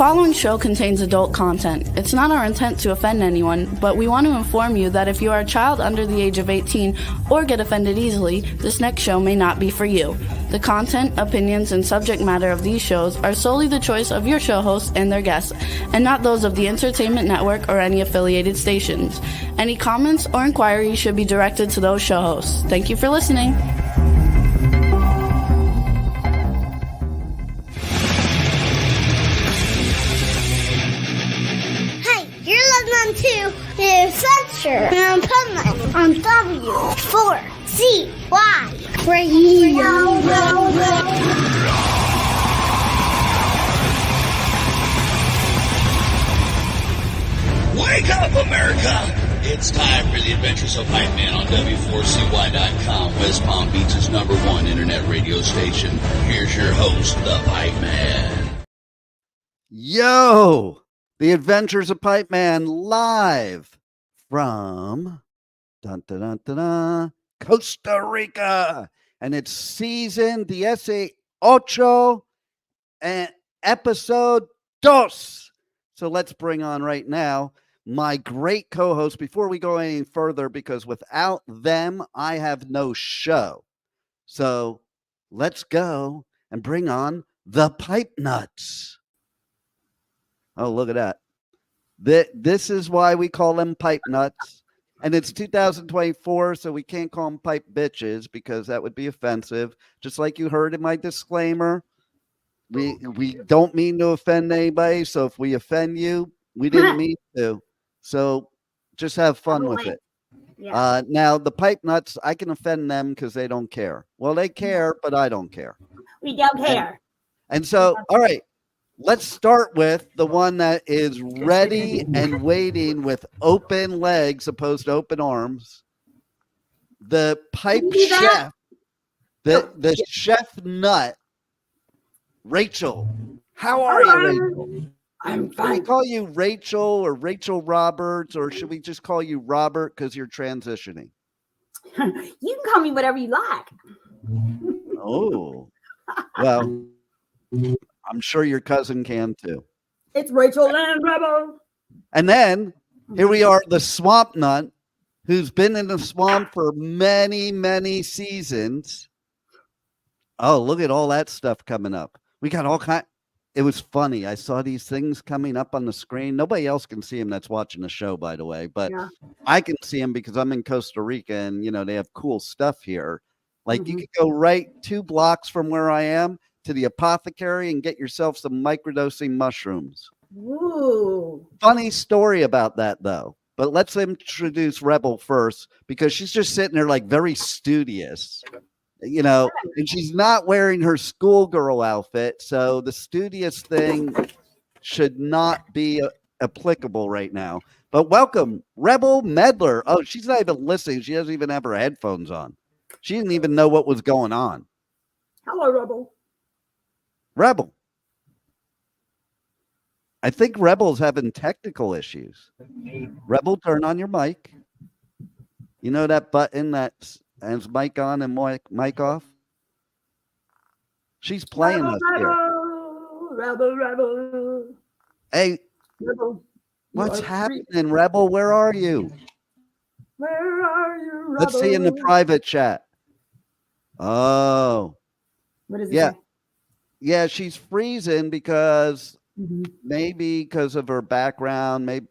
following show contains adult content. It's not our intent to offend anyone, but we want to inform you that if you are a child under the age of 18 or get offended easily, this next show may not be for you. The content, opinions, and subject matter of these shows are solely the choice of your show hosts and their guests, and not those of the Entertainment Network or any affiliated stations. Any comments or inquiries should be directed to those show hosts. Thank you for listening. To the Adventures of Pipeman on W4CY Radio. Wake up, America! It's time for the Adventures of Pipeman on W4CY.com, West Palm Beach's #1 internet radio station. Here's your host, the Pipeman. Yo! The Adventures of Pipeman live from Costa Rica. And it's season 18 and episode 2. So let's bring on right now my great co-host before we go any further, because without them, I have no show. So let's go and bring on the PipeNuts. Oh, look at that. This is why we call them pipe nuts. And it's 2024, so we can't call them pipe bitches because that would be offensive. Just like you heard in my disclaimer, we don't mean to offend anybody. So if we offend you, we didn't mean to. So just have fun with it. Yeah. Now, the pipe nuts, I can offend them because they don't care. Well, they care, but I don't care. We don't care. And so, all right. Let's start with the one that is ready and waiting with open legs opposed to open arms. The pipe chef, the chef nut, Rachel. How are you, Rachel? I'm fine. Should we call you Rachel or Rachel Roberts, or should we just call you Robert because you're transitioning? You can call me whatever you like. Oh, well. I'm sure your cousin can too. It's Rachel Land Rebel. And then here we are, the swamp nut, who's been in the swamp for many, many seasons. Oh, look at all that stuff coming up. We got all kind. It was funny. I saw these things coming up on the screen. Nobody else can see them that's watching the show, by the way. But yeah. I can see them because I'm in Costa Rica and, they have cool stuff here. Like you could go right 2 blocks from where I am to the apothecary and get yourself some microdosing mushrooms. Ooh. Funny story about that, though. But let's introduce Rebel first, because she's just sitting there like very studious, and she's not wearing her schoolgirl outfit. So the studious thing should not be applicable right now. But welcome, Rebel Medler. Oh, she's not even listening. She doesn't even have her headphones on. She didn't even know what was going on. Hello, Rebel. Rebel. I think Rebel's having technical issues. Rebel, turn on your mic. You know that button that has mic on and mic off? She's playing us here. Rebel. Hey, Rebel. What's happening, Rebel? Where are you? Where are you, Rebel? Let's see in the private chat. Oh. What is it? Yeah. Yeah, she's freezing because maybe because of her background. Maybe.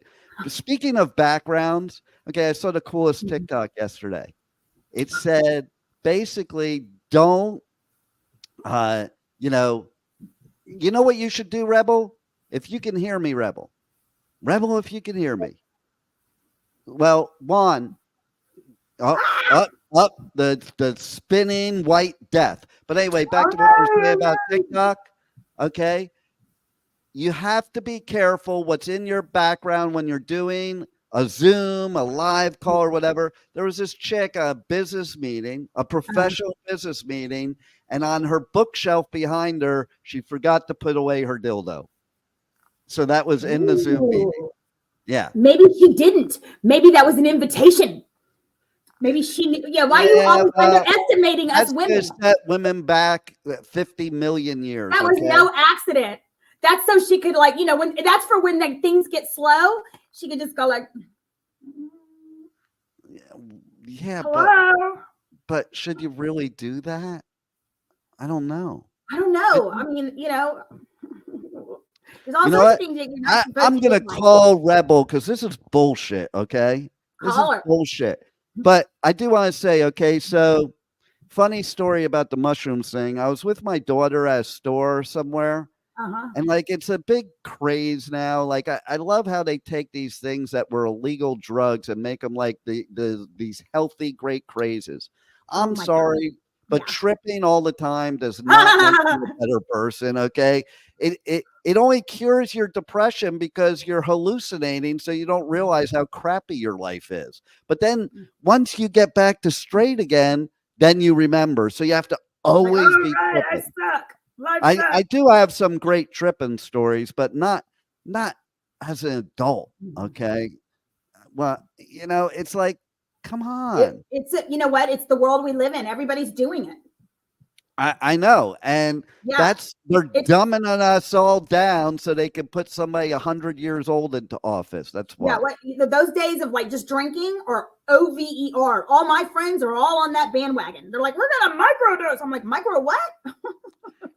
Speaking of backgrounds, okay, I saw the coolest TikTok yesterday. It said basically don't, you know what you should do, Rebel? If you can hear me, Rebel, if you can hear me. Well, Juan, up, the spinning white death. But anyway, back to what we're saying about TikTok. Okay. You have to be careful what's in your background when you're doing a Zoom, a live call, or whatever. There was this chick, a business meeting, a professional business meeting, and on her bookshelf behind her, she forgot to put away her dildo. So that was in the Zoom meeting. Yeah. Maybe she didn't. Maybe that was an invitation. Maybe she. Yeah. Why are you always underestimating us women? Set women back 50 million years. That was no accident. That's so she could like, when that's for when like things get slow, she could just go like, yeah, hello. but should you really do that? I don't know. I don't know. I mean, there's all You know sorts of what? things that you're not supposed I'm to gonna do, like, call Rebel because this is bullshit. Okay, this Call is her. bullshit. But I do want to say, okay, so funny story about the mushrooms thing. I was with my daughter at a store somewhere. And like it's a big craze now. Like I love how they take these things that were illegal drugs and make them like these healthy, great crazes. I'm my sorry, but Yeah. tripping all the time does not make you a better person. Okay. It only cures your depression because you're hallucinating, so you don't realize how crappy your life is. But then once you get back to straight again, then you remember. So you have to always be right, I tripping. suck. I do have some great tripping stories, but not as an adult. Okay. Well, it's like, come on. You know what? It's the world we live in. Everybody's doing it. I know. And Yeah. they're dumbing us all down so they can put somebody 100 years old into office. That's why. Yeah. Those days of like just drinking or OVER. All my friends are all on that bandwagon. They're like, we're going to microdose. I'm like, micro what?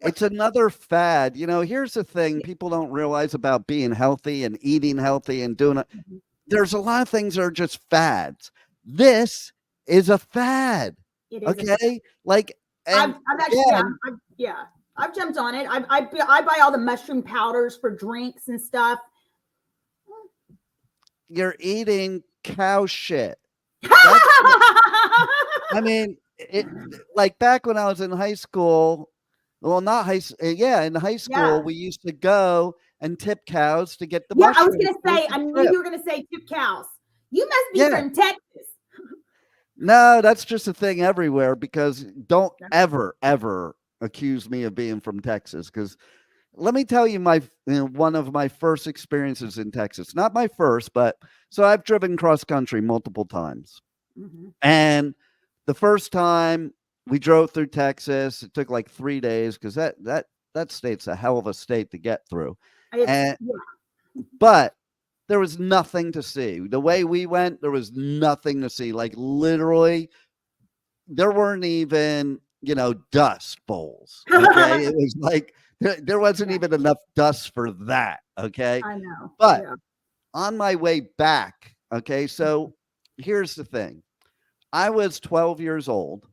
It's another fad. Here's the thing people don't realize about being healthy and eating healthy and doing it. There's a lot of things that are just fads. This is a fad. It is. Okay. Like, I've actually, I've jumped on it. I buy all the mushroom powders for drinks and stuff. You're eating cow shit. I mean, like back when I was in high school. Well, not high school. Yeah, in high school, we used to go and tip cows to get the mushrooms. I was going to say, I knew you were going to say tip cows. You must be from Texas. No, that's just a thing everywhere because don't ever, ever accuse me of being from Texas. Because let me tell you one of my first experiences in Texas. Not my first, but so I've driven cross country multiple times. And the first time we drove through Texas, it took like 3 days because that state's a hell of a state to get through. But there was nothing to see. The way we went, there was nothing to see. Like literally, there weren't even, dust bowls. Okay. It was like there wasn't even enough dust for that. Okay. I know. But on my way back, okay, so here's the thing. I was 12 years old.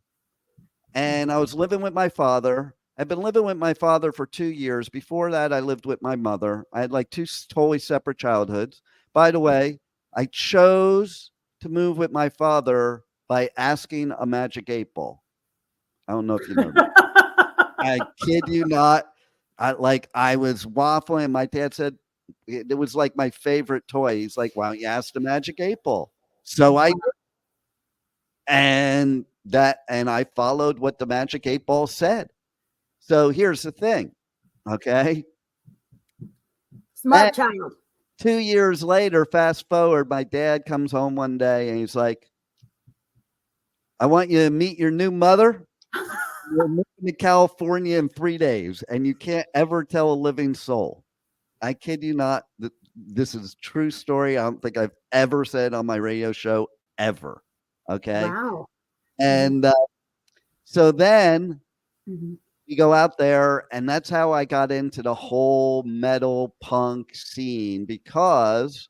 And I was living with my father. I've been living with my father for 2 years. Before that, I lived with my mother. I had like 2 totally separate childhoods. By the way, I chose to move with my father by asking a magic 8-ball. I don't know if you know that. I kid you not. I was waffling. And my dad said it was like my favorite toy. He's like, why don't you ask the magic 8-ball? So I did. And I followed what the magic 8-ball said. So here's the thing. Okay. Smart child. 2 years later, fast forward, my dad comes home one day and he's like, I want you to meet your new mother. We're moving to California in 3 days, and you can't ever tell a living soul. I kid you not. This is a true story. I don't think I've ever said on my radio show ever. Okay. Wow. And so then you go out there, and that's how I got into the whole metal punk scene because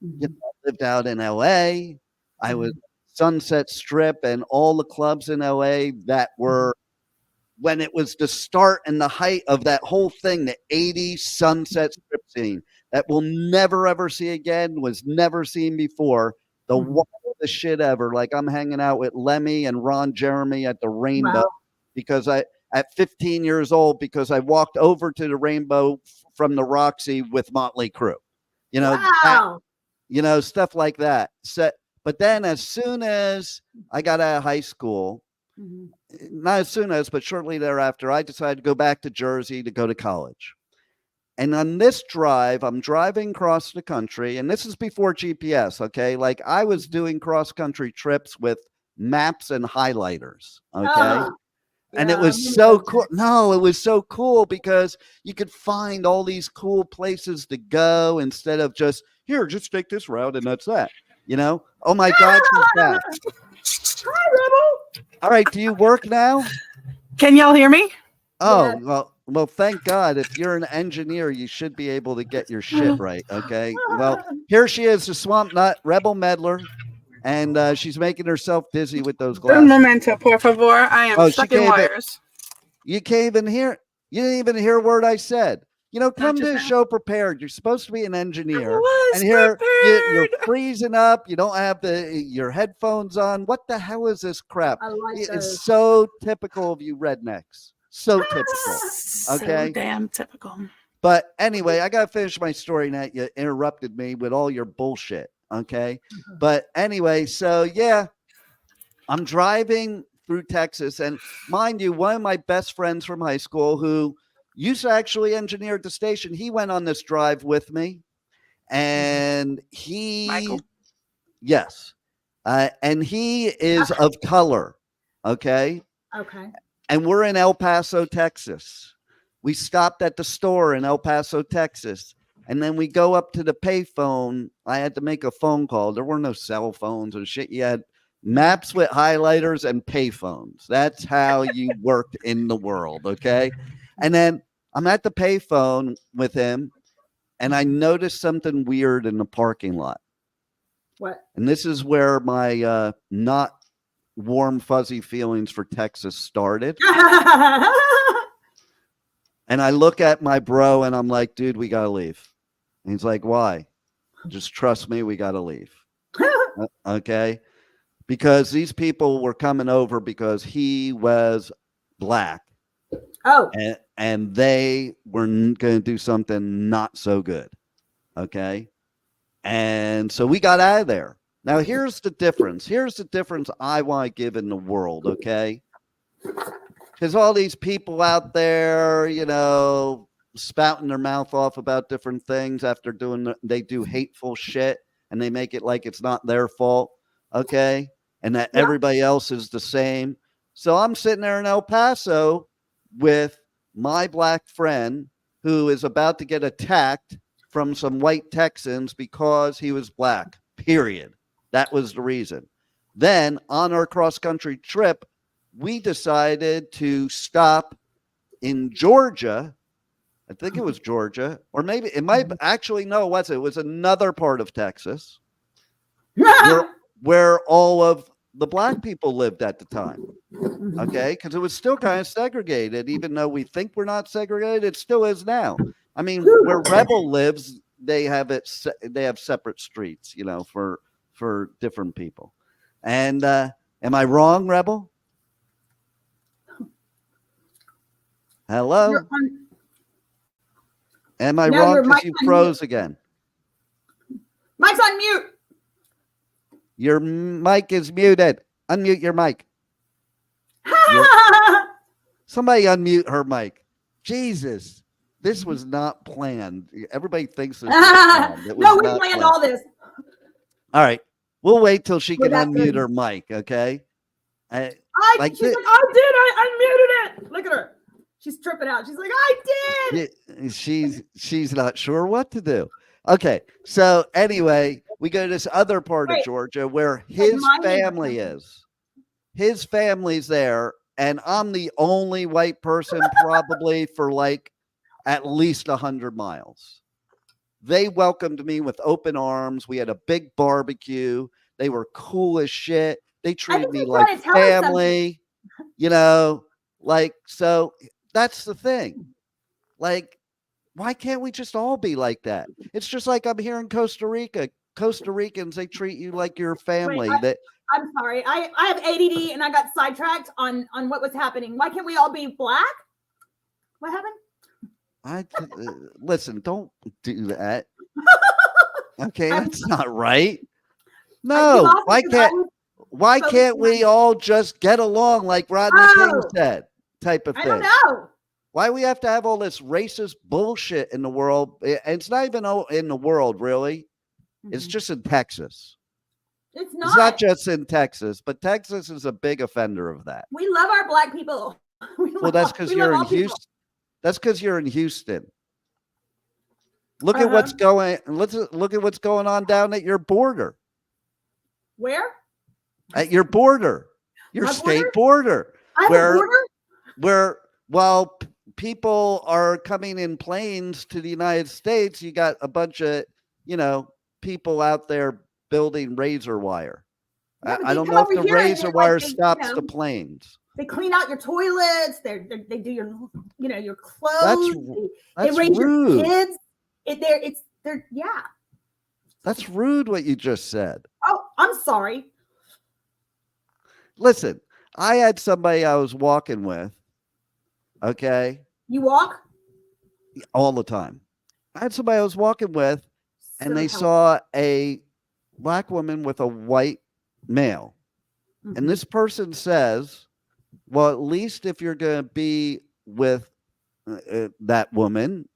I lived out in LA. I was Sunset Strip and all the clubs in LA that were when it was the start and the height of that whole thing, the 80s Sunset Strip scene that we'll never ever see again, was never seen before. The wildest shit ever. Like I'm hanging out with Lemmy and Ron Jeremy at the Rainbow because at 15 years old, because I walked over to the Rainbow from the Roxy with Motley Crue, stuff like that. So, but then as soon as I got out of high school, not as soon as, but shortly thereafter, I decided to go back to Jersey to go to college. And on this drive, I'm driving across the country, and this is before GPS, okay? Like I was doing cross-country trips with maps and highlighters, okay? And it was so cool. No, it was so cool because you could find all these cool places to go instead of just take this route and that's that. Oh my God, she's back. Hi, Rebel. All right, do you work now? Can y'all hear me? Oh, well, thank God. If you're an engineer, you should be able to get your shit right. Okay. Well, here she is, the Swamp Nut, Rebel Meddler, and she's making herself dizzy with those glasses. Un momento, por favor. I am stuck in wires. You can't even hear. You didn't even hear a word I said. Come to the show prepared. You're supposed to be an engineer. And here you're freezing up. You don't have your headphones on. What the hell is this crap? I like It's so typical of you rednecks. So typical. Okay. So damn typical. But anyway, I gotta finish my story now. You interrupted me with all your bullshit. Okay. But anyway, so yeah, I'm driving through Texas, and mind you, one of my best friends from high school who used to actually engineer at the station, he went on this drive with me, and Michael. Yes, and he is of color. Okay. And we're in El Paso, Texas. We stopped at the store in El Paso, Texas. And then we go up to the payphone. I had to make a phone call. There were no cell phones or shit. You had maps with highlighters and payphones. That's how you worked in the world. Okay. And then I'm at the payphone with him, and I noticed something weird in the parking lot. What? And this is where my not warm, fuzzy feelings for Texas started. And I look at my bro and I'm like, dude, we got to leave. And he's like, why? Just trust me, we got to leave. Okay. Because these people were coming over because he was black. Oh. And they were going to do something not so good. Okay. And so we got out of there. Now, here's the difference. Here's the difference I want to give in the world, okay? Because all these people out there, spouting their mouth off about different things after they do hateful shit, and they make it like it's not their fault, okay? And that everybody else is the same. So I'm sitting there in El Paso with my black friend who is about to get attacked from some white Texans because he was black, period. That was the reason. Then on our cross-country trip, we decided to stop in Georgia. I think it was Georgia, or maybe it might actually, no, it was another part of Texas where all of the black people lived at the time. Okay. Because it was still kind of segregated, even though we think we're not segregated, it still is now. I mean, where Rebel lives, they have separate streets, for different people. And am I wrong, Rebel? Hello? Am I wrong because you froze again? Mike's on mute. Your mic is muted. Unmute your mic. Somebody unmute her mic. Jesus. This was not planned. Everybody thinks this was planned. No, we planned all this. All right. We'll wait till she can unmute her mic, okay? She's like, I did. I unmuted it. Look at her. She's tripping out. She's like, I did. She's not sure what to do. Okay. So anyway, we go to this other part of Georgia where his family is. His family's there, and I'm the only white person probably for at least 100 miles. They welcomed me with open arms. We had a big barbecue. They were cool as shit. They treated me like family, so that's the thing. Why can't we just all be like that? It's just like I'm here in Costa Rica. Costa Ricans, they treat you like your family. I'm sorry. I have ADD and I got sidetracked on what was happening. Why can't we all be black? What happened? Listen, don't do that. Okay, that's not right. No, why can't we all just get along like Rodney King said, type of thing? I don't know. Why we have to have all this racist bullshit in the world? It's not even in the world, really. It's just in Texas. It's not. It's not just in Texas, but Texas is a big offender of that. We love our black people. Well, that's because you're in Houston. That's because you're in Houston. Look at what's going. Let's look at what's going on down at your border. Where? At your border, your state border. I have a border? Where while people are coming in planes to the United States, you got a bunch of people out there building razor wire. Yeah, I don't know if the razor wire stops the planes. They clean out your toilets. They do your clothes. That's they raise rude. Your kids. They're That's rude what you just said. Oh, I'm sorry. Listen, I had somebody I was walking with. Okay. You walk? All the time. I had somebody I was walking with, and they saw a black woman with a white male. Mm-hmm. And this person says, well, at least if you're going to be with that woman,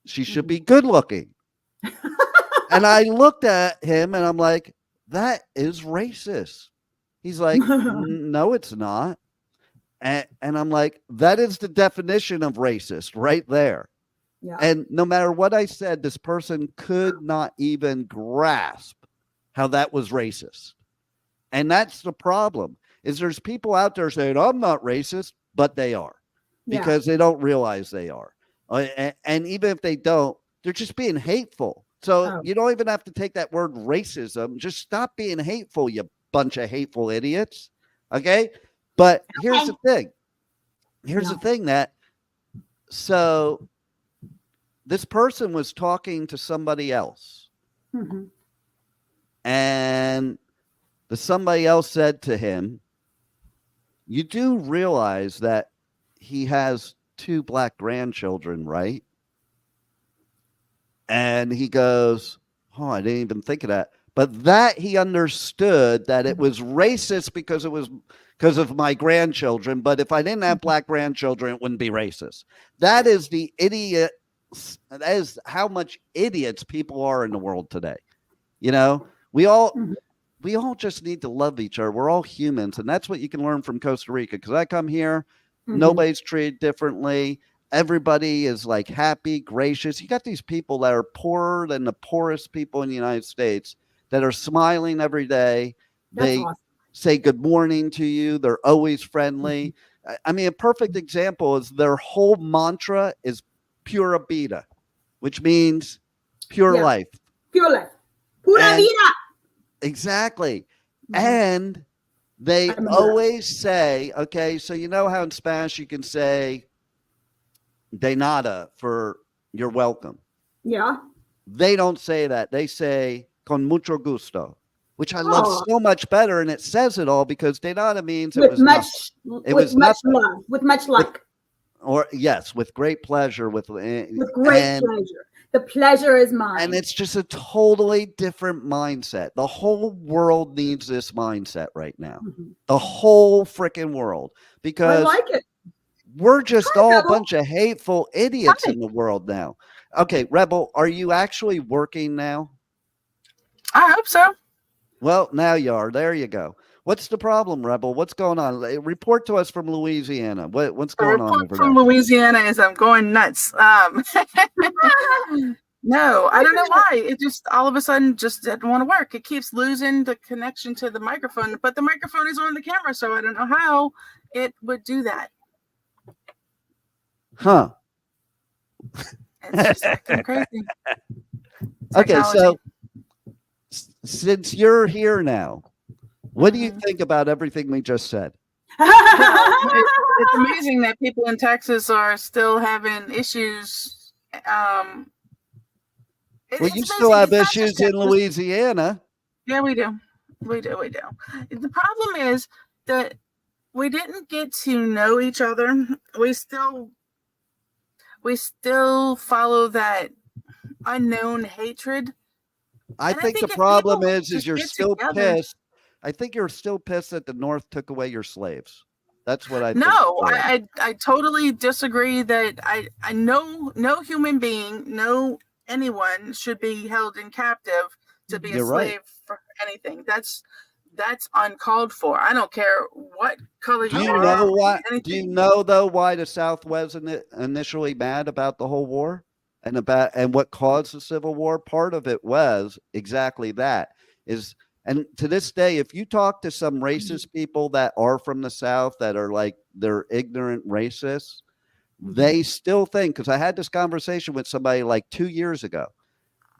she should be good looking. And I looked at him and I'm like, that is racist. He's like, no, it's not. And I'm like, that is the definition of racist right there. Yeah. And no matter what I said, this person could not even grasp how that was racist. And that's the problem, is there's people out there saying, I'm not racist, but they are, because they don't realize they are. And even if they don't, they're just being hateful. So you don't even have to take that word racism. Just stop being hateful, you bunch of hateful idiots. Okay? But here's the thing. Here's the thing so this person was talking to somebody else. Mm-hmm. And the somebody else said to him, you do realize that he has 2 black grandchildren, right? And he goes, oh, I didn't even think of that. But that he understood that it was racist because of my grandchildren. But if I didn't have black grandchildren, it wouldn't be racist. That is the idiot. That is how much idiots people are in the world today. We all just need to love each other. We're all humans. And that's what you can learn from Costa Rica. Because I come here, nobody's treated differently. Everybody is like happy, gracious. You got these people that are poorer than the poorest people in the United States that are smiling every day. They say good morning to you. They're always friendly. I mean, a perfect example is their whole mantra is pura vida, which means pure life. Pure life. Pura vida. Exactly. And they always say, okay, so you know how in Spanish you can say de nada for you're welcome. Yeah. They don't say that. They say con mucho gusto, which I love so much better. And it says it all because de nada means it was much love, with much like. With great pleasure. With great pleasure. The pleasure is mine. And it's just a totally different mindset. The whole world needs this mindset right now. Mm-hmm. The whole freaking world. Because I like it. We're just a bunch of hateful idiots in the world now. Okay, Rebel, are you actually working now? I hope so. Well, now you are. There you go. What's the problem, Rebel? What's going on? Report to us from Louisiana. What's going on over there? From Louisiana is I'm going nuts. No, I don't know why. It just all of a sudden just didn't want to work. It keeps losing the connection to the microphone, but the microphone is on the camera, so I don't know how it would do that. Huh. It's just acting crazy. Okay, so since you're here now, what do you think about everything we just said? It's amazing that people in Texas are still having issues. Well, you still have issues in Louisiana. Yeah, we do. We do. The problem is that we didn't get to know each other. We still follow that unknown hatred. I think the problem is you're still pissed. I think you're still pissed that the North took away your slaves. That's what I think. No, I totally disagree that I know no human being, no anyone should be held in captive to be a slave for anything. That's uncalled for. I don't care what color Do you you are. know why? Do anything. you know though why the South wasn't initially mad about the whole war and what caused the Civil War? Part of it was exactly that. And to this day, if you talk to some racist people that are from the South that are like they're ignorant racists, they still think, because I had this conversation with somebody like 2 years ago,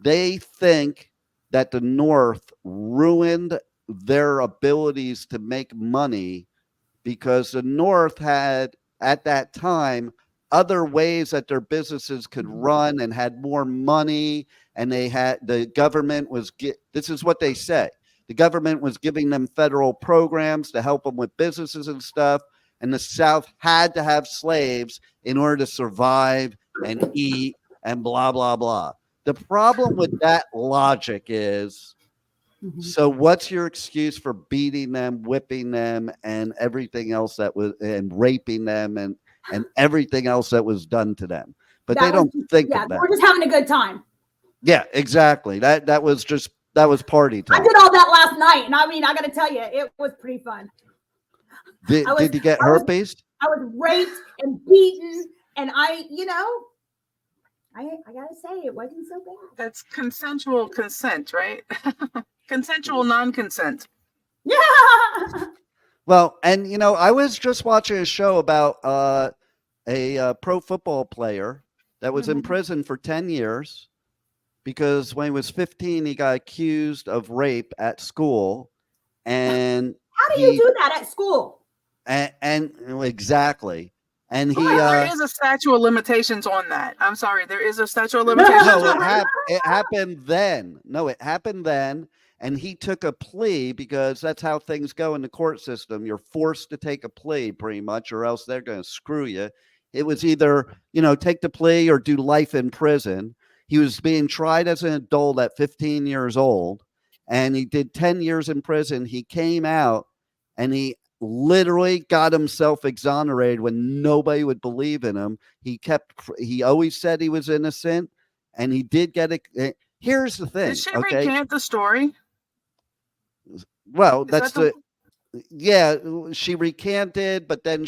they think that the North ruined their abilities to make money because the North had at that time other ways that their businesses could run and had more money, and the government was this is what they say. The government was giving them federal programs to help them with businesses and stuff, and the South had to have slaves in order to survive and eat and blah blah blah. The problem with that logic is, so what's your excuse for beating them, whipping them, and everything else and raping them and everything else that was done to them? But they don't think of that. We're just having a good time. Yeah, exactly. That was party time. I did all that last night, and I mean, I got to tell you, it was pretty fun. Did you get herpes? I was raped and beaten, and I gotta say, it wasn't so bad. That's consensual consent, right? Consensual non-consent. Yeah. Well, and I was just watching a show about a pro football player that was in prison for 10 years because when he was 15, he got accused of rape at school. And how do you do that at school? And exactly. And there is a statute of limitations on that. I'm sorry, there is a statute of limitations. No, it happened then. No, it happened then. And he took a plea because that's how things go in the court system. You're forced to take a plea pretty much, or else they're going to screw you. It was either, take the plea or do life in prison. He was being tried as an adult at 15 years old, and he did 10 years in prison. He came out and he literally got himself exonerated when nobody would believe in him. He always said he was innocent, and he did get it. Here's the thing. Did she recant the story? Well, yeah, she recanted, but then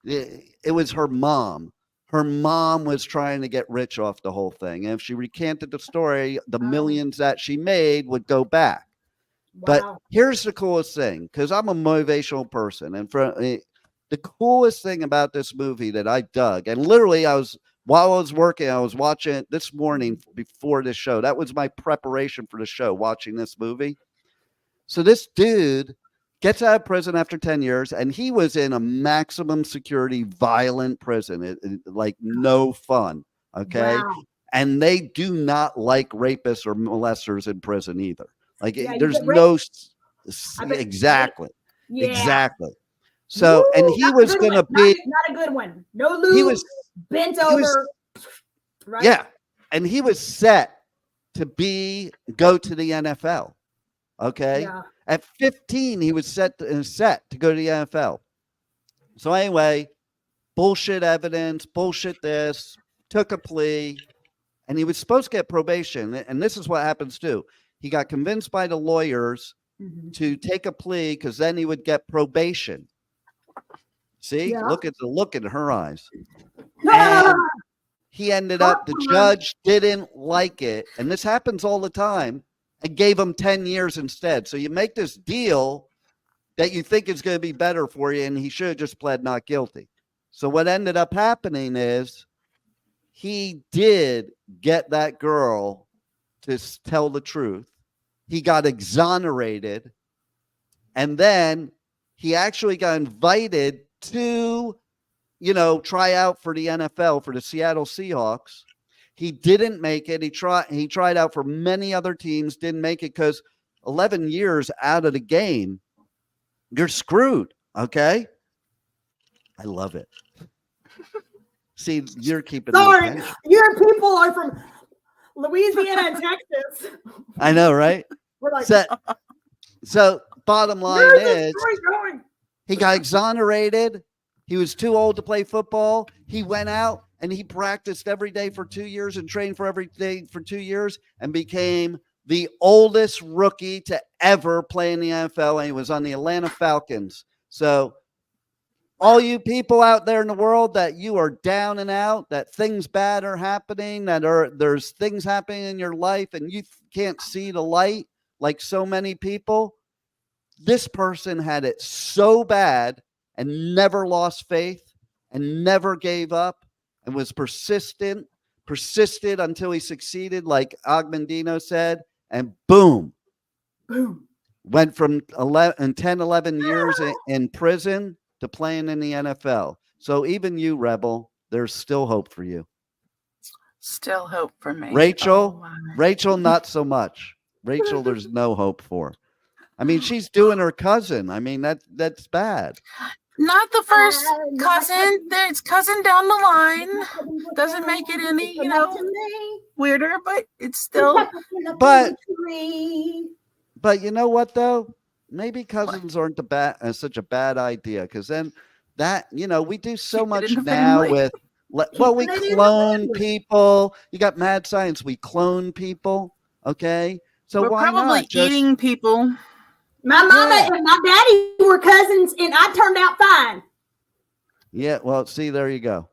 it was her mom. Her mom was trying to get rich off the whole thing. And if she recanted the story, the millions that she made would go back. Wow. But here's the coolest thing, because I'm a motivational person. And the coolest thing about this movie that I dug, and literally while I was working, I was watching it this morning before this show. That was my preparation for the show, watching this movie. So this dude gets out of prison after 10 years, and he was in a maximum security violent prison. Like no fun, okay? Wow. And they do not like rapists or molesters in prison either. Like there's no exactly. Yeah. Exactly. So, Ooh, and he was going to be not a good one. No lube. He was bent over. Right? Yeah. And he was set to go to the NFL. Okay. Yeah. At 15, he was set to go to the NFL. So anyway, bullshit evidence, bullshit this, took a plea, and he was supposed to get probation. And this is what happens too. He got convinced by the lawyers to take a plea because then he would get probation. See, look at the look in her eyes. And he ended up, the judge didn't like it. And this happens all the time. And gave him 10 years instead. So you make this deal that you think is going to be better for you, and he should have just pled not guilty. So what ended up happening is he did get that girl to tell the truth. He got exonerated, and then he actually got invited to, try out for the NFL for the Seattle Seahawks. He didn't make it. He tried out for many other teams, didn't make it because 11 years out of the game, you're screwed. Okay. I love it. See, you're keeping. Sorry, your people are from Louisiana and Texas. I know, right? We're like, so bottom line is he got exonerated. He was too old to play football. He went out and he practiced every day for 2 years and trained for every day for 2 years and became the oldest rookie to ever play in the NFL, and he was on the Atlanta Falcons. So all you people out there in the world that you are down and out, that things bad are happening, there's things happening in your life and you can't see the light like so many people, this person had it so bad and never lost faith and never gave up and was persisted until he succeeded, like Agmendino said, and boom. Went from 11 years in prison to playing in the NFL. So even you, Rebel, there's still hope for you. Still hope for me. Rachel, not so much. Rachel, there's no hope for. I mean, she's doing her cousin. I mean, that's bad. Not the first cousin. There's cousin down the line. Doesn't make it any, weirder, but it's still. But you know what though? Maybe cousins aren't such a bad idea, because then that we do so much now with. Well, we clone people. You got mad science. We clone people. Okay, so we're why probably not just eating people? My mama and my daddy were cousins, and I turned out fine. Yeah, well, see, there you go.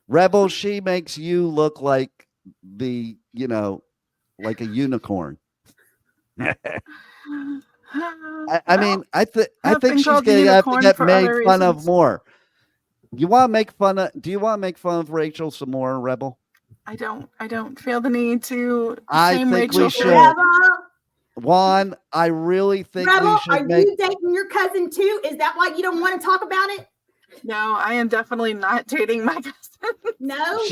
Rebel, she makes you look like like a unicorn. I mean, I think she's going to have to get made fun of more. Do you want to make fun of Rachel some more, Rebel? I don't feel the need to. I think Rachel we should. Juan, I really think Rebel, we should are you dating your cousin too? Is that why you don't want to talk about it? No, I am definitely not dating my cousin. No,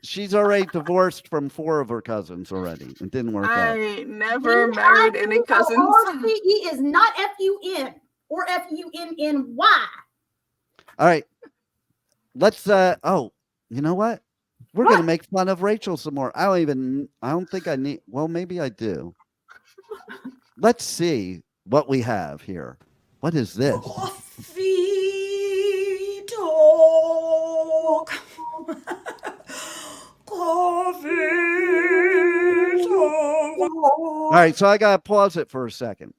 she's already divorced from 4 of her cousins already. It didn't work out. I never married any cousins. He is not FUN or FUNNY. All right. Let's you know what? We're going to make fun of Rachel some more. I don't think I need, well, maybe I do. Let's see what we have here. What is this? Coffee talk. Coffee talk. All right, so I got to pause it for a second.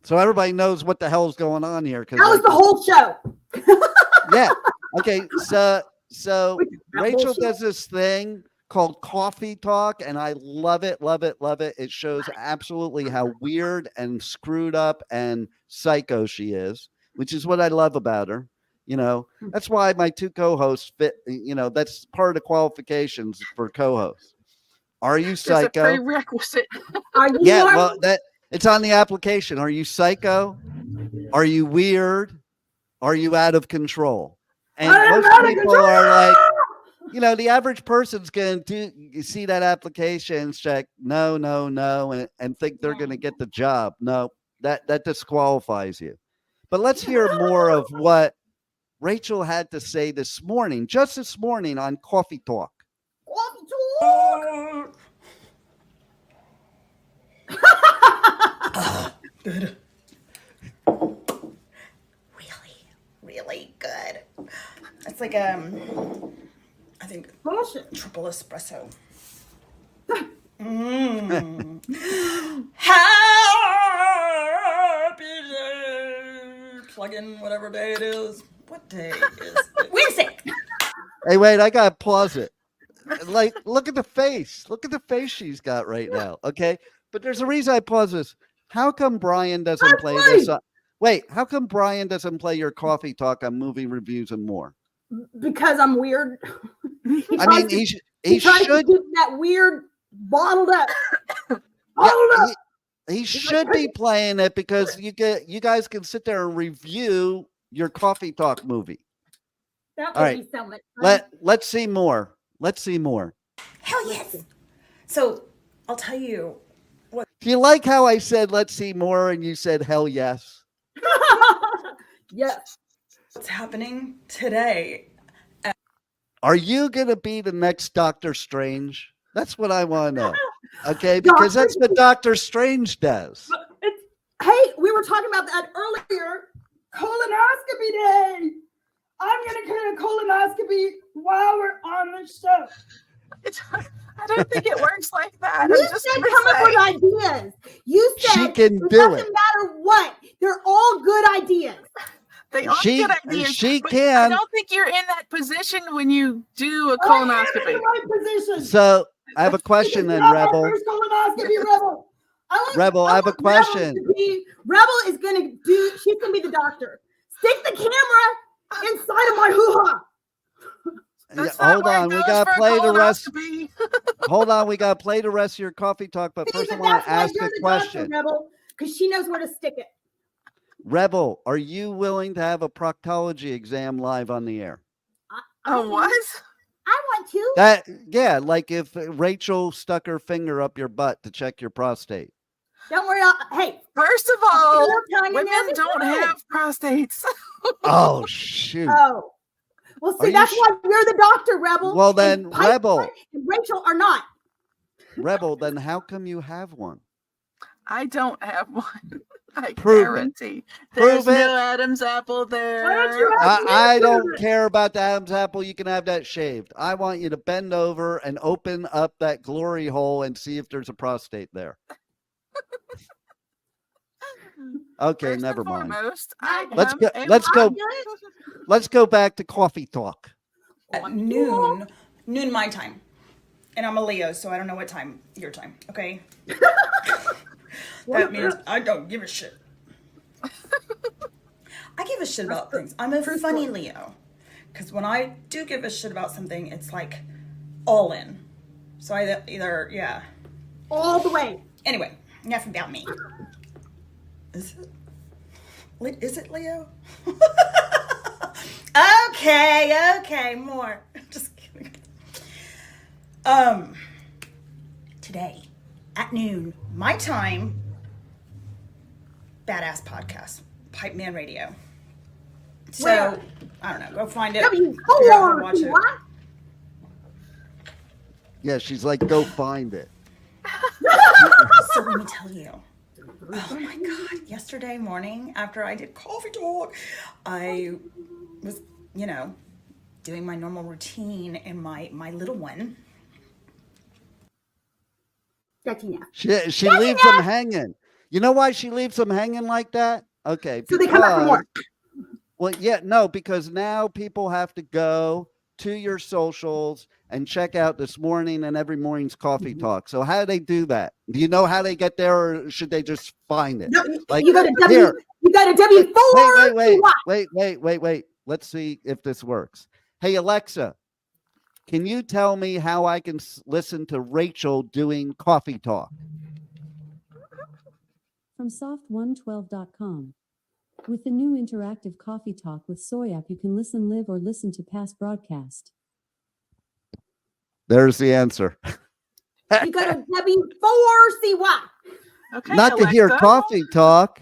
So everybody knows what the hell's going on here. That was the whole show. Yeah. Okay. So Rachel does this thing called Coffee Talk, and I love it, love it, love it. It shows absolutely how weird and screwed up and psycho she is, which is what I love about her. That's why my 2 co-hosts fit. That's part of the qualifications for co-hosts. Are you psycho? It's a prerequisite. Are you? Yeah. Well, it's on the application. Are you psycho? Are you weird? Are you out of control? And most people are like, the average person's going to see that application, check no, and think they're going to get the job. No, that disqualifies you. But let's hear more of what Rachel had to say just this morning on Coffee Talk. Coffee Talk. Good. Really good. It's like I think triple espresso. Happy day. Plug in whatever day it is. What day is it? Wednesday. Hey, wait, I gotta pause it. Like, look at the face. Look at the face she's got right now. Okay, but there's a reason I pause this. How come Brian doesn't play this? Wait, how come Brian doesn't play your Coffee Talk on movie reviews and more? Because I'm weird. I mean, he should keep that weird bottled up. He should be playing it, because you guys can sit there and review your Coffee Talk movie. That would be so much fun. Let's see more. Hell yes. So I'll tell you what. Do you like how I said let's see more and you said hell yes? Yes. What's happening today? Are you going to be the next Doctor Strange? That's what I want to know. Okay, because that's what Doctor Strange does. Hey, we were talking about that earlier. Colonoscopy day. I'm going to get a colonoscopy while we're on the show. I don't think it works like that. You I'm just said gonna come up say. with ideas. You said She can it do doesn't it. matter what. They're all good ideas. They are She- good ideas. she but can. I don't think you're in that position when you do a I am in colonoscopy. the right position. So I have a question then, Rebel. First colonoscopy, Rebel. Rebel, I have a question. Rebel is gonna do. She's gonna be the doctor. Stick the camera inside of my hoo-ha. That's Hold not where it on, we goes gotta for a play the rest. colonoscopy. Hold on, we gotta play the rest of your coffee talk. But first, I want to ask a question. Rebel, because she knows where to stick it. Rebel, are you willing to have a proctology exam live on the air? Oh, what? I want to. Yeah, like if Rachel stuck her finger up your butt to check your prostate. Don't worry. Hey, First of all, tongue in women there don't before. have prostates. Oh shoot! Oh. Well, Are see, you that's sh- why you're the doctor, Rebel. Well, and then, Pipeman Rebel. and Rachel are not. Rebel, then how come you have one? I don't have one. I Prove it. guarantee. Prove There's no Adam's apple there. Why don't you have I don't care about the Adam's apple. You can have that shaved. I want you to bend over and open up that glory hole and see if there's a prostate there. Okay, First never and mind. foremost, Let's am go- a let's go- modern. Let's go back to coffee talk. At noon my time. And I'm a Leo, so I don't know what time your time, okay? That means I don't give a shit. I give a shit about things. I'm a funny Leo. Because when I do give a shit about something, it's like all in. So I either, yeah. all the way. Anyway, enough about me. Is it Leo? Okay, more. Just kidding. Today at noon, my time, badass podcast, Pipeman Radio. So, Where? I don't know, go find it. W4, Figure out how to watch it. what? Yeah, she's like, go find it. So let me tell you. Oh my God. Yesterday morning, after I did coffee talk, I was, doing my normal routine and my little one. That's enough. She leaves them hanging. You know why she leaves them hanging like that? Okay. So they come back from work. Well, yeah, no, because now people have to go to your socials and check out this morning and every morning's coffee talk. So how do they do that? Do you know how they get there, or should they just find it? No, Like, you got a W. here. You got a W4. Wait. Let's see if this works. Hey, Alexa, can you tell me how I can listen to Rachel doing coffee talk? From soft112.com. With the new interactive Coffee Talk with Soy app, you can listen live or listen to past broadcast. There's the answer. You got a W4CY. Okay, Not to hear Alexa. coffee talk.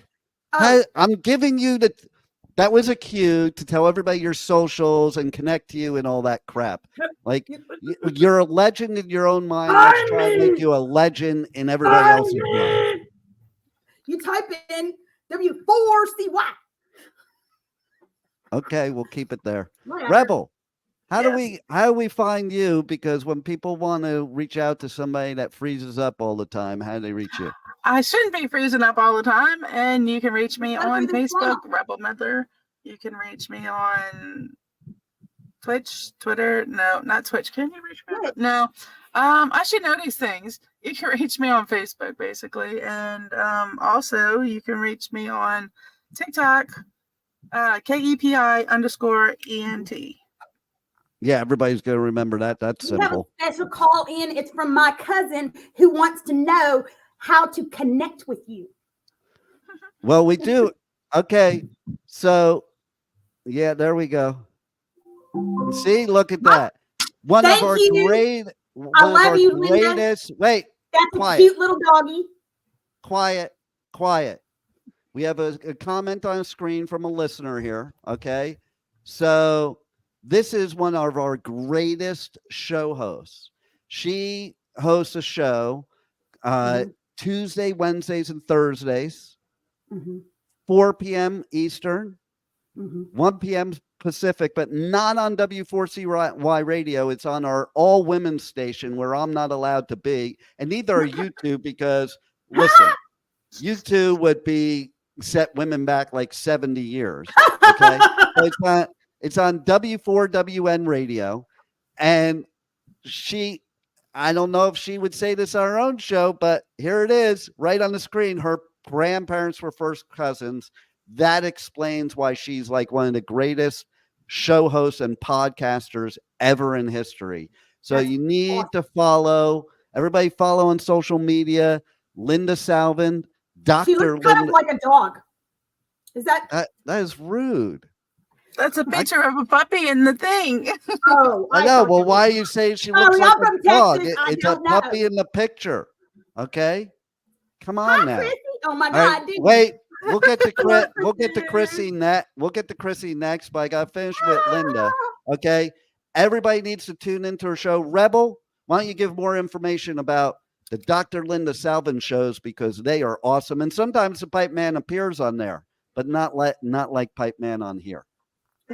Oh. I'm giving you that was a cue to tell everybody your socials and connect to you and all that crap. Like, you're a legend in your own mind. Let's try to make you a legend in everybody else's mind. You type in W4CY. Okay, we'll keep it there. Whatever. Rebel, how do we find you? Because when people want to reach out to somebody that freezes up all the time, how do they reach you? I shouldn't be freezing up all the time, and you can reach me Gotta on be the Facebook, swamp. Rebel Meddler. You can reach me on Twitch, Twitter. No, not Twitch. Can you reach me? No. I should know these things. You can reach me on Facebook, basically, and also you can reach me on TikTok, KEPI_ENT. Yeah, everybody's going to remember that. That's We have a simple. special call in. It's from my cousin who wants to know how to connect with you. Well, we do. Okay. So, yeah, there we go. See, look at that. One Thank of our you. great, I one of love our you, Linda. greatest. Wait, That's Quiet. a cute little doggy. quiet. We have a comment on a screen from a listener here. Okay. So, this is one of our greatest show hosts. She hosts a show Tuesday, Wednesdays, and Thursdays, 4 p.m. Eastern. 1 p.m. Pacific, but not on W4CY radio. It's on our all women's station where I'm not allowed to be, and neither are you two, because listen, you two would be set women back like 70 years. Okay. So it's on W4WN radio, and I don't know if she would say this on her own show, but here it is right on the screen. Her grandparents were first cousins. That explains why she's like one of the greatest show hosts and podcasters ever in history. So you need to follow, everybody follow on social media, Linda Salvin, Dr. She looks kind of like a dog. Is that is rude. That's a picture of a puppy in the thing. Oh, I know. Well, why are you saying she looks like a dog? It's a puppy in the picture. Okay. Come on now. Chrissy. Oh my All God. right, wait. We'll get to Chrissy next. We'll get to Chrissy next, but I got to finish with Linda. Okay. Everybody needs to tune into her show. Rebel, why don't you give more information about the Dr. Linda Salvin shows, because they are awesome. And sometimes the Pipe Man appears on there, but not like Pipe Man on here.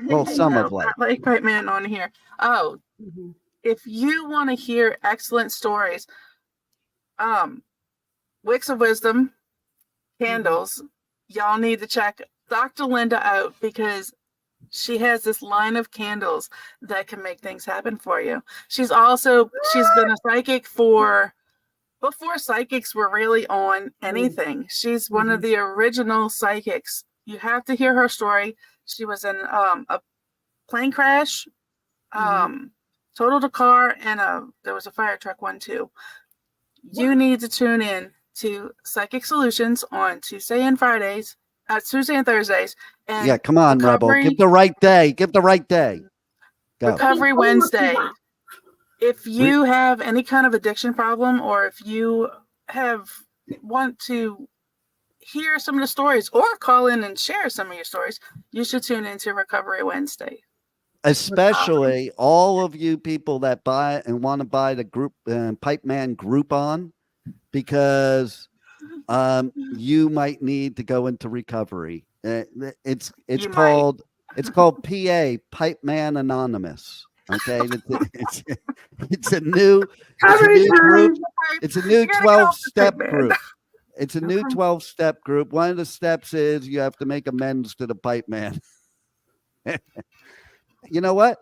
Well, some of not like Pipe Man on here. Oh, if you want to hear excellent stories, Wicks of Wisdom, Candles, y'all need to check Dr. Linda out, because she has this line of candles that can make things happen for you. She's been a psychic before psychics were really on anything. She's one of the original psychics. You have to hear her story. She was in a plane crash, totaled a car, and there was a fire truck one too. You need to tune in to Psychic Solutions on Tuesday and Thursdays. And yeah, come on, Rebel. Give the right day. Go. Recovery Wednesday. If you have any kind of addiction problem, or if you want to hear some of the stories, or call in and share some of your stories, you should tune into Recovery Wednesday. Especially all of you people that buy and want to buy the group Pipe Man Groupon, because you might need to go into recovery. It's called PA, Pipe Man Anonymous. Okay, it's a new group. It's a new 12-step group. It's a new 12-step group. One of the steps is you have to make amends to the Pipe Man. You know what?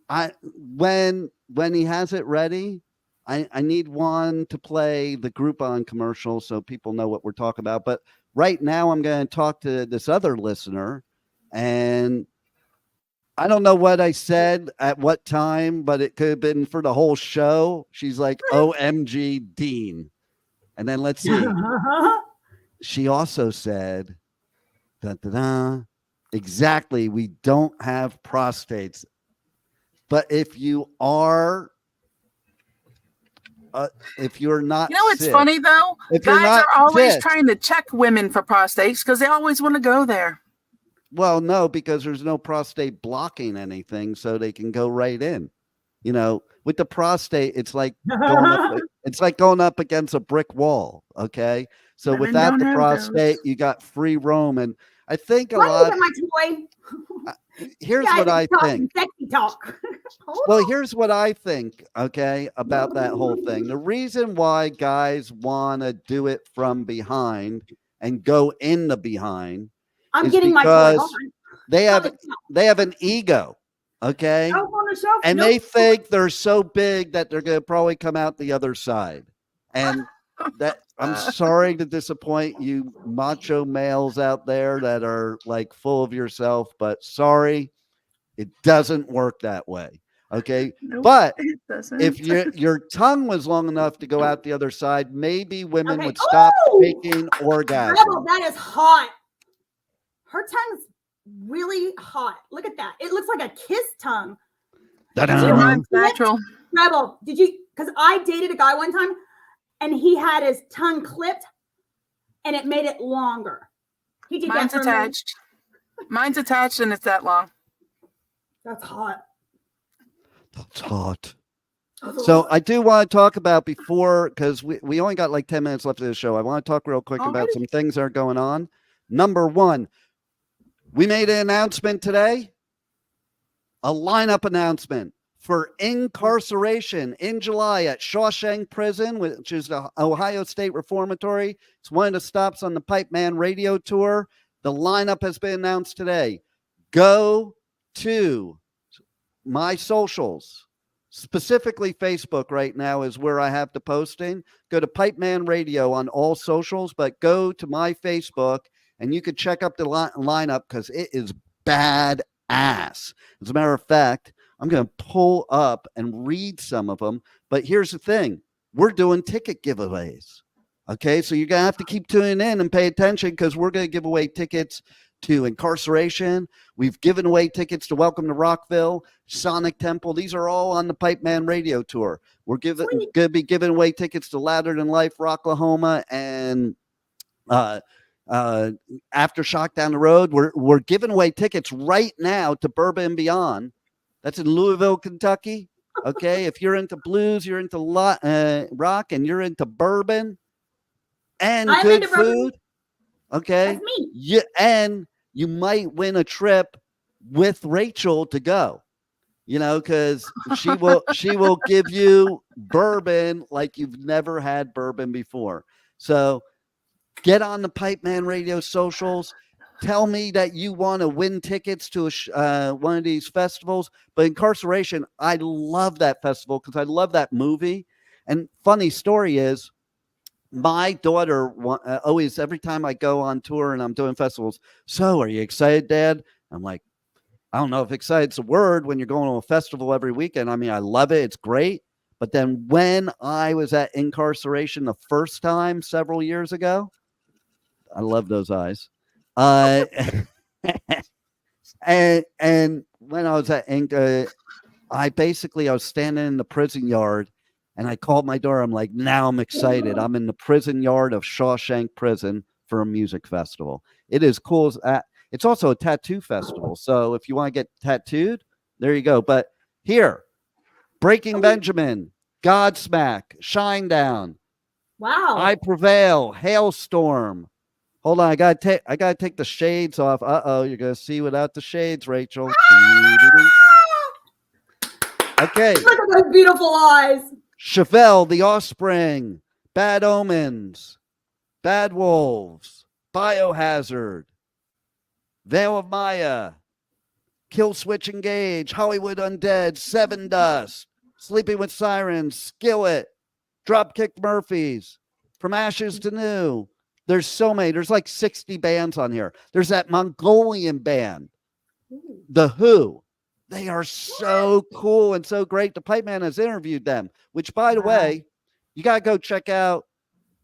When he has it ready, I need one to play the Groupon commercial so people know what we're talking about. But right now I'm going to talk to this other listener, and I don't know what I said at what time, but it could have been for the whole show. She's like, OMG, Dean. And then let's see. She also said, exactly, we don't have prostates. But if you are, if you're not, it's funny though. Guys are always trying to check women for prostates because they always want to go there. Well, no, because there's no prostate blocking anything, so they can go right in. With the prostate, it's like going up against a brick wall. Okay, so without the prostate, you got free roam, and I think a lot. Here's what I think. Sexy talk. Well, here's what I think. Okay, about that whole thing. The reason why guys want to do it from behind and go in the behind. I'm getting my toy. They have an ego. Okay. And they think they're so big that they're going to probably come out the other side. And that I'm sorry to disappoint you macho males out there that are like full of yourself, but sorry, it doesn't work that way. Okay. Nope, but if your tongue was long enough to go out the other side, maybe women would stop taking orgasms. That is hot. Her tongue's really hot. Look at that. It looks like a kiss tongue. Natural. Rebel, did you? Because I dated a guy one time, and he had his tongue clipped, and it made it longer. He did. Mine's attached. Mine's attached, and it's that long. That's hot. That's hot. So I do want to talk about before, because we only got like 10 minutes left of the show. I want to talk real quick about some things that are going on. Number one, We made an announcement today, a lineup announcement for incarceration in July at Shawshank Prison, which is the Ohio State Reformatory. It's one of the stops on the Pipeman Radio Tour. The lineup has been announced today. Go to my socials, specifically Facebook right now is where I have the posting. Go to Pipeman Radio on all socials, but go to my Facebook and you can check up the lineup because it is badass. As a matter of fact, I'm going to pull up and read some of them. But here's the thing. We're doing ticket giveaways. Okay, so you're going to have to keep tuning in and pay attention because we're going to give away tickets to incarceration. We've given away tickets to Welcome to Rockville, Sonic Temple. These are all on the Pipeman Radio Tour. We're going to be giving away tickets to Louder Than Life, Rocklahoma, and Aftershock down the road. We're giving away tickets right now to Bourbon and Beyond. That's in Louisville, Kentucky. Okay, if you're into blues, you're into rock, and you're into bourbon and good food. Okay, that's me. Yeah, and you might win a trip with Rachel to go. You know, because she will give you bourbon like you've never had bourbon before. So get on the Pipeman Radio socials. Tell me that you want to win tickets to one of these festivals. But Incarceration, I love that festival because I love that movie. And funny story is, my daughter always, every time I go on tour and I'm doing festivals, so are you excited, Dad? I'm like, I don't know if excited's a word when you're going to a festival every weekend. I mean, I love it. It's great. But then when I was at Incarceration the first time several years ago, I love those eyes. And when I was at Inca, I was standing in the prison yard and I called my daughter. I'm like, now I'm excited. I'm in the prison yard of Shawshank Prison for a music festival. It is cool. It's also a tattoo festival. So if you want to get tattooed, there you go. But here, Breaking Benjamin, Godsmack, Shinedown. Wow. I Prevail, Hailstorm. Hold on, I gotta take the shades off. You're gonna see without the shades, Rachel. Okay. Look at those beautiful eyes. Chevelle, The Offspring, Bad Omens, Bad Wolves, Biohazard, Veil of Maya, Kill Switch Engage, Hollywood Undead, Seven Dust, Sleeping with Sirens, Skillet, Dropkick Murphys, From Ashes to New. There's so many. There's like 60 bands on here. There's that Mongolian band, The Who. They are so cool and so great. The Pipeman has interviewed them, which, by the way, you got to go check out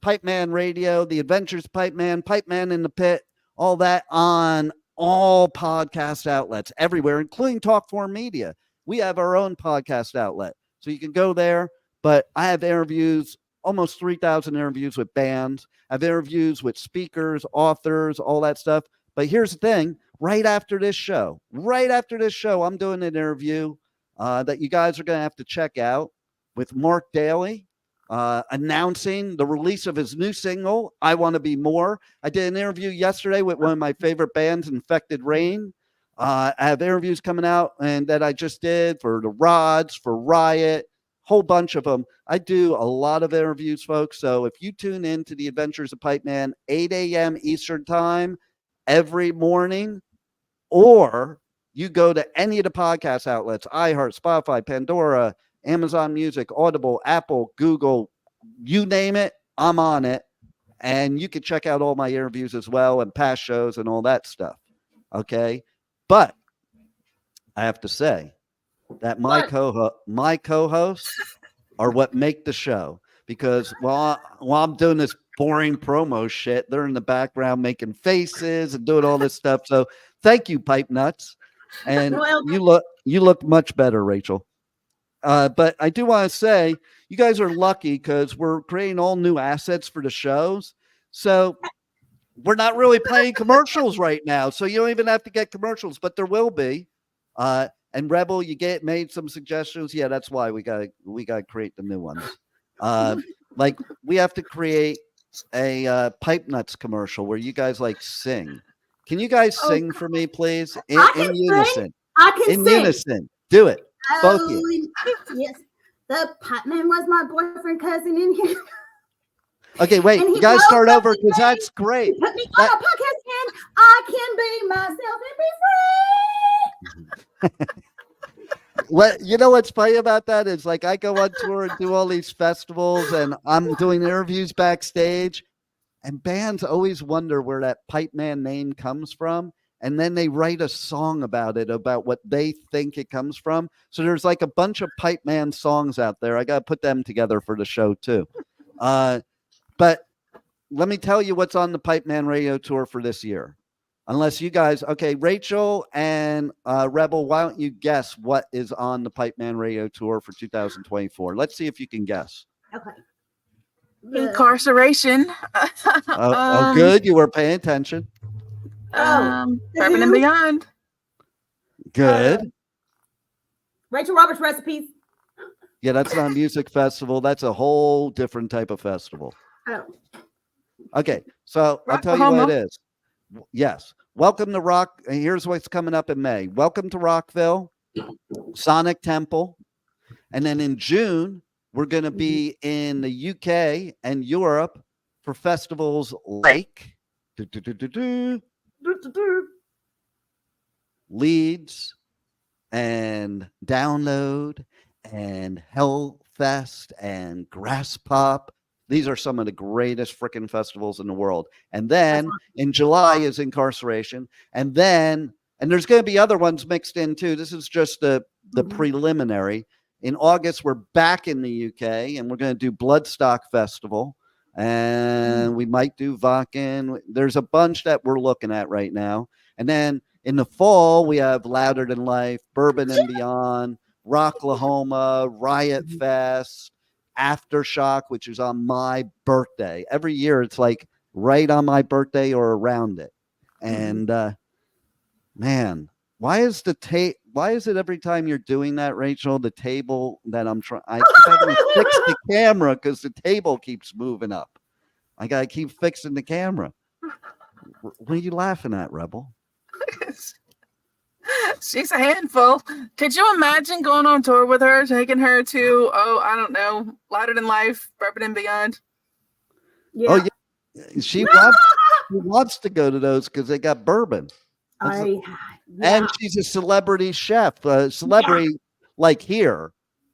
Pipeman Radio, The Adventures of Pipeman, Pipeman in the Pit, all that on all podcast outlets everywhere, including Talkform Media. We have our own podcast outlet. So you can go there. But I have interviews, almost 3,000 interviews with bands. I have interviews with speakers, authors, all that stuff. But here's the thing. Right after this show, I'm doing an interview that you guys are going to have to check out with Mark Daly, announcing the release of his new single, I Want to Be More. I did an interview yesterday with one of my favorite bands, Infected Rain. I have interviews coming out and that I just did for the Rods, for Riot, whole bunch of them. I do a lot of interviews, folks. So if you tune in to the Adventures of Pipeman, 8 a.m. Eastern time every morning, or you go to any of the podcast outlets, iHeart, Spotify, Pandora, Amazon Music, Audible, Apple, Google, you name it, I'm on it. And you can check out all my interviews as well and past shows and all that stuff. Okay. But I have to say that my co-hosts are what make the show, because while I'm doing this boring promo shit, they're in the background making faces and doing all this stuff. So thank you, PipeNuts. And you look much better, Rachel. But I do want to say you guys are lucky because we're creating all new assets for the shows. So we're not really playing commercials right now. So you don't even have to get commercials, but there will be. And Rebel, made some suggestions. Yeah, that's why we gotta create the new ones. Like we have to create a PipeNuts commercial where you guys like sing. Can you guys sing for me, please? In unison. I can in sing. unison. Do it. Both of you. Yes. The Pipeman was my boyfriend, cousin in here. Okay, wait. And he You guys start broke up over with because me. that's great. Put me on a podcast and I can be myself and be free. What you know what's funny about that is like I go on tour and do all these festivals and I'm doing interviews backstage and bands always wonder where that Pipeman name comes from. And then they write a song about it, about what they think it comes from. So there's like a bunch of Pipeman songs out there. I got to put them together for the show too. But let me tell you what's on the Pipeman Radio Tour for this year. Unless you guys, okay, Rachel and Rebel, why don't you guess what is on the Pipeman Radio Tour for 2024? Let's see if you can guess. Okay. Incarceration. Good. You were paying attention. Pipeman and Beyond. Good. Rachel Roberts recipes. Yeah, that's not a music festival. That's a whole different type of festival. Oh. Okay, so I'll tell you what it is. Yes. Welcome to Rock. Here's what's coming up in May. Welcome to Rockville, Sonic Temple. And then in June, we're going to be in the UK and Europe for festivals like Leeds and Download and Hellfest and Grass Pop. These are some of the greatest freaking festivals in the world. And then in July is Incarceration. And then, and there's going to be other ones mixed in too. This is just the preliminary. In August, we're back in the UK and we're going to do Bloodstock Festival. And we might do Vakken. There's a bunch that we're looking at right now. And then in the fall, we have Louder Than Life, Bourbon and Beyond, Rocklahoma, Riot Fest, Aftershock, which is on my birthday. Every year it's like right on my birthday or around it. And man, why is it every time you're doing that, Rachel, the table that I keep having to fix the camera because the table keeps moving up. I gotta keep fixing the camera. What are you laughing at, Rebel? She's a handful. Could you imagine going on tour with her, taking her to, I don't know, Louder Than Life, Bourbon and Beyond? Yeah. Oh, yeah. She wants to go to those because they got bourbon. And she's a celebrity chef, like here,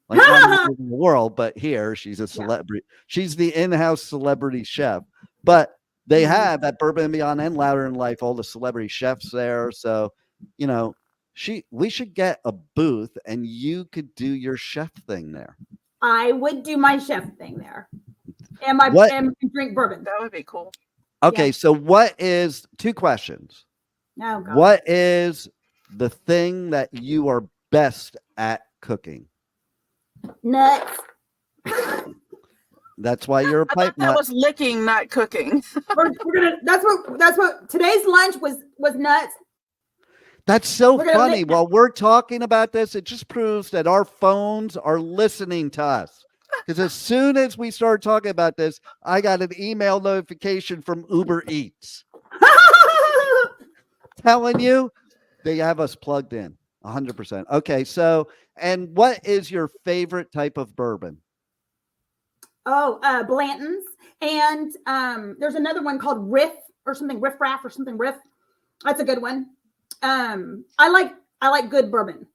like not in the world, but here she's a celebrity. Yeah. She's the in-house celebrity chef. But they have at Bourbon and Beyond and Louder Than Life all the celebrity chefs there. So, you know, we should get a booth and you could do your chef thing there. I would do my chef thing there. And drink bourbon. That would be cool. Okay, so what is two questions? Oh, God. What is the thing that you are best at cooking? Nuts. That's why you're a pipe nut. That was licking, not cooking. That's what today's lunch was nuts. That's so funny. While we're talking about this, it just proves that our phones are listening to us. Because as soon as we start talking about this, I got an email notification from Uber Eats. Telling you, they have us plugged in 100%. Okay, so, and what is your favorite type of bourbon? Blanton's. And there's another one called Riff Raff or something Riff. That's a good one. I like good bourbon.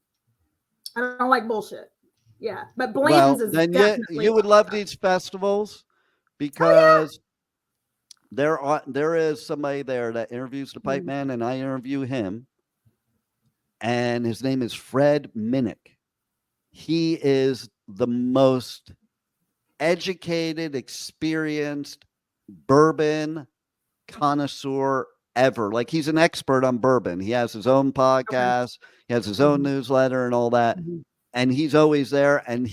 I don't like bullshit. Yeah, but Blanton's is then definitely you would love these festivals because there is somebody there that interviews the pipe man, and I interview him, and his name is Fred Minnick. He is the most educated, experienced bourbon connoisseur ever. Like, he's an expert on bourbon. He has his own podcast, he has his own newsletter and all that. And he's always there. And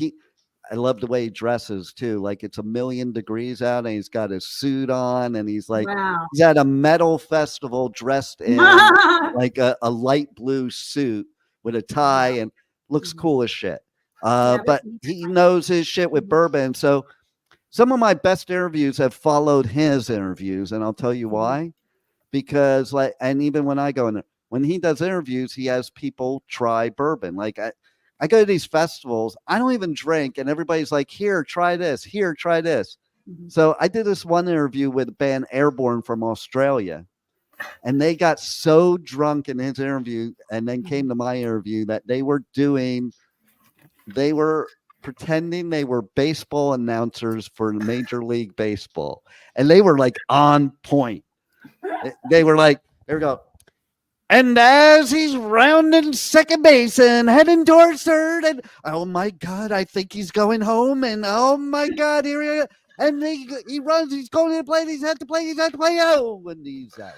I love the way he dresses too. Like, it's 1,000,000 degrees out and he's got his suit on and he's like, he's at a metal festival dressed in like a light blue suit with a tie and looks cool as shit. But he knows his shit with bourbon. So some of my best interviews have followed his interviews, and I'll tell you why. because and even when I go in there, when he does interviews, he has people try bourbon. Like I go to these festivals, I don't even drink, and everybody's like, here, try this, here, try this. So I did this one interview with the band Airborne from Australia, and they got so drunk in his interview and then came to my interview that they were pretending they were baseball announcers for Major League Baseball. And they were like on point. They were like, there we go. And as he's rounding second base and heading towards third, and oh my God, I think he's going home. And oh my God, here he is. And he runs, he's going to play, he's had to play, oh, and he's out.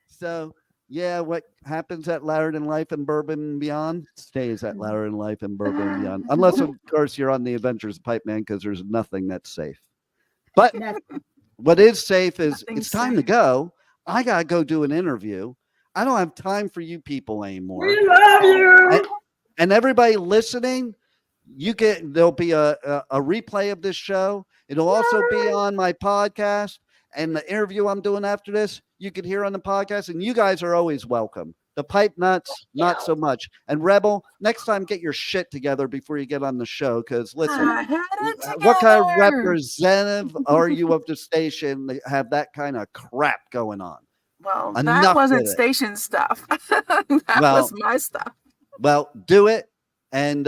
So, yeah, what happens at Louder Than Life and Bourbon and Beyond stays at Louder Than Life and Bourbon and Beyond. Unless, of course, you're on the Adventures of Pipeman, because there's nothing that's safe. But what is safe is it's time to go. I got to go do an interview. I don't have time for you people anymore. We love you. And everybody listening, there'll be a replay of this show. It'll also be on my podcast, and the interview I'm doing after this, you can hear on the podcast, and you guys are always welcome. The PipeNuts, not so much. And Rebel, next time get your shit together before you get on the show, because listen, what kind of representative are you of the station that have that kind of crap going on? Well, Enough that wasn't with it. station stuff. That was my stuff. Well, do it. And,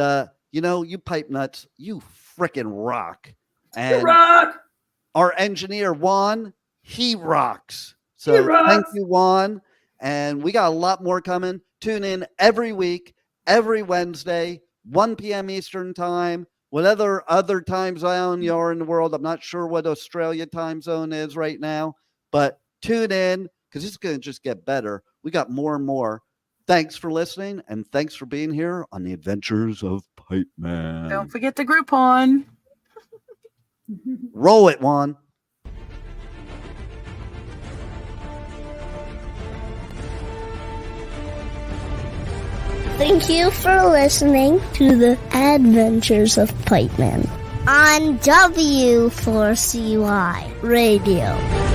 you PipeNuts, you freaking rock. And our engineer, Juan, he rocks. So thank you, Juan. And we got a lot more coming. Tune in every week, every Wednesday, 1 p.m. Eastern time. Whatever other time zone you're in the world. I'm not sure what Australia time zone is right now. But tune in, because it's going to just get better. We got more and more. Thanks for listening, and thanks for being here on the Adventures of Pipeman. Don't forget the Groupon. Roll it, Juan. Thank you for listening to the Adventures of Pipeman on W4CY Radio.